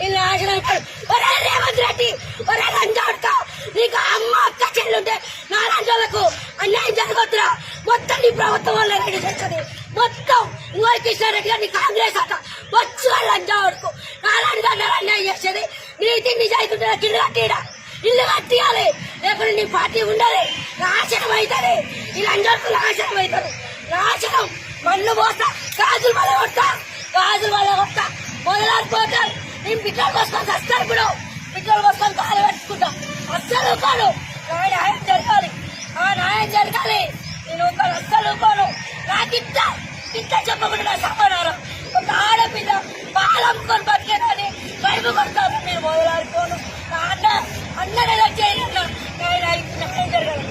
నేను నాశనం అవుతాడు. ఒరే రేవంత్ రెడ్డి, ఒరే రంజాడుతా, నీకు అమ్మ అక్క చెల్లుంటే నా రాజ్యాలకు అన్యాయం జరగొద్దురా. మొత్తం నీ ప్రభుత్వం వల్ల రెడ్డి చేస్తుంది మొత్తం. ఇంకో కృష్ణారెడ్డి గారిని కాంగ్రెస్ అట వచ్చు లంజాడుకు నారాయణ గారు అన్యాయం చేసేది. నీతి నిజాయితీ కింద కట్టిడా ఇల్లు కట్టియాలి, లేకపోతే నీ పార్టీ ఉండదు. నాశనం అవుతుంది ఈ లంజాడుకు, నాశనం అవుతారు. నాశనం మన్ను పోస్తా, గాజులు వల్ల కొడతా, గాజులు వల్ల కొడతా, మొదలాడిపోతారు. నేను బిడ్డలు కోసుకొని వస్తాను. ఇప్పుడు బిడ్డలు కోసుకొని కాలు పెట్టుకుంటా. అస్సలు కాదు, న్యాయం జరగాలి, ఆ న్యాయం జరగాలి. నేను అస్సలు కోను. నాకు ఇంత చెప్పకుండా సమాధానం. ఒక ఆడపిల్ల పాలమ్ముకొని బతికేదని కడుపు కొడతాను. నేను మొదలాడిపోను. అన్న అన్నగా చేయాలన్నా న్యాయం జరగాలి.